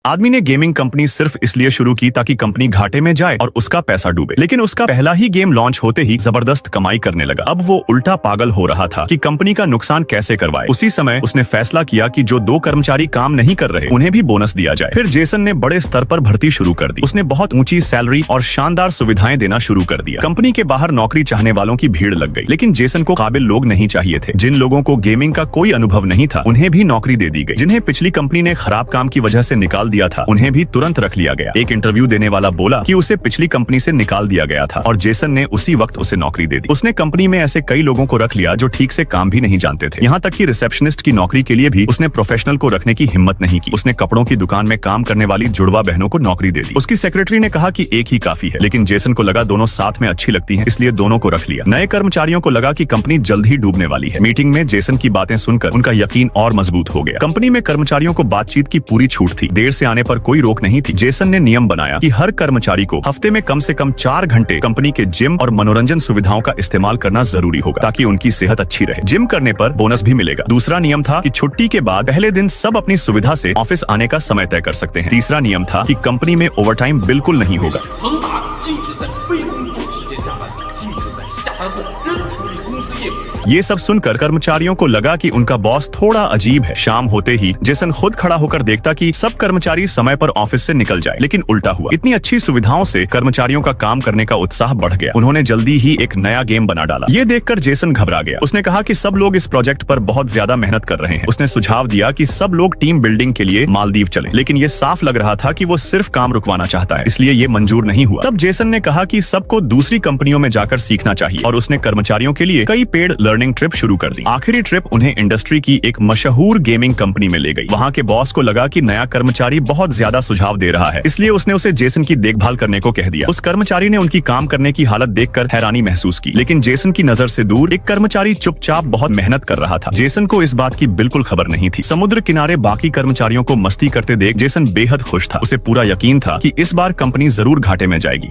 आदमी ने gaming company सिर्फ इसलिए शुरू की ताकि कंपनी घाटे में जाए और उसका पैसा डूबे, लेकिन उसका पहला ही गेम लॉन्च होते ही जबरदस्त कमाई करने लगा। अब वो उल्टा पागल हो रहा था कि कंपनी का नुकसान कैसे करवाए। उसी समय उसने फैसला किया कि जो 2 कर्मचारी काम नहीं कर रहे उन्हें भी बोनस दिया जाए। फिर जेसन ने बड़े स्तर पर भर्ती शुरू कर दी। उसने बहुत ऊंची सैलरी और शानदार सुविधाएं देना शुरू कर दिया। कंपनी के बाहर नौकरी चाहने वालों की भीड़ लग गई, लेकिन जेसन को काबिल लोग नहीं चाहिए थे। जिन लोगों को गेमिंग का कोई अनुभव नहीं था उन्हें भी नौकरी दे दी गई। जिन्हें पिछली कंपनी ने खराब काम की वजह से निकाल दिया था उन्हें भी तुरंत रख लिया गया। एक इंटरव्यू देने वाला बोला कि उसे पिछली कंपनी से निकाल दिया गया था और जेसन ने उसी वक्त उसे नौकरी दे दी। उसने कंपनी में ऐसे कई लोगों को रख लिया जो ठीक से काम भी नहीं जानते थे। यहाँ तक कि रिसेप्शनिस्ट की नौकरी के लिए भी उसने प्रोफेशनल को रखने की हिम्मत नहीं की। उसने कपड़ों की दुकान में काम करने वाली जुड़वा बहनों को नौकरी दे दी। उसकी सेक्रेटरी ने कहा कि एक ही काफी है, लेकिन जेसन को लगा दोनों साथ में अच्छी लगती हैं, इसलिए दोनों को रख लिया। नए कर्मचारियों को लगा कि कंपनी जल्द ही डूबने वाली है। मीटिंग में जेसन की बातें सुनकर उनका यकीन और मजबूत हो गया। कंपनी में कर्मचारियों को बातचीत की पूरी छूट थी। देर से आने पर कोई रोक नहीं थी। जेसन ने नियम बनाया कि हर कर्मचारी को हफ्ते में कम से कम 4 घंटे कंपनी के जिम और मनोरंजन सुविधाओं का इस्तेमाल करना जरूरी होगा ताकि उनकी सेहत अच्छी रहे। जिम करने पर बोनस भी मिलेगा। दूसरा नियम था कि छुट्टी के बाद पहले दिन सब अपनी सुविधा से ऑफिस आने का समय तय कर सकते हैं। तीसरा नियम था कि कंपनी में ओवरटाइम बिल्कुल नहीं होगा। ये सब सुनकर कर्मचारियों को लगा कि उनका बॉस थोड़ा अजीब है। शाम होते ही जेसन खुद खड़ा होकर देखता कि सब कर्मचारी समय पर ऑफिस से निकल जाए, लेकिन उल्टा हुआ। इतनी अच्छी सुविधाओं से कर्मचारियों का काम करने का उत्साह बढ़ गया। उन्होंने जल्दी ही एक नया गेम बना डाला। ये देखकर जेसन घबरा गया। उसने कहा कि सब लोग इस प्रोजेक्ट पर बहुत ज्यादा मेहनत कर रहे हैं। उसने सुझाव दिया कि सब लोग टीम बिल्डिंग के लिए मालदीव चले, लेकिन ये साफ लग रहा था कि वो सिर्फ काम रुकवाना चाहता है, इसलिए ये मंजूर नहीं हुआ। तब जेसन ने कहा कि सबको दूसरी कंपनियों में जाकर सीखना चाहिए और उसने कर्मचारियों के लिए कई पेड लर्निंग ट्रिप शुरू कर दी। आखिरी ट्रिप उन्हें इंडस्ट्री की एक मशहूर गेमिंग कंपनी में ले गई। वहाँ के बॉस को लगा कि नया कर्मचारी बहुत ज्यादा सुझाव दे रहा है, इसलिए उसने उसे जेसन की देखभाल करने को कह दिया। उस कर्मचारी ने उनकी काम करने की हालत देखकर हैरानी महसूस की, लेकिन जेसन की नजर से दूर एक कर्मचारी चुपचाप बहुत मेहनत कर रहा था। जेसन को इस बात की बिल्कुल खबर नहीं थी। समुद्र किनारे बाकी कर्मचारियों को मस्ती करते देख जेसन बेहद खुश था। उसे पूरा यकीन था कि इस बार कंपनी जरूर घाटे में जाएगी।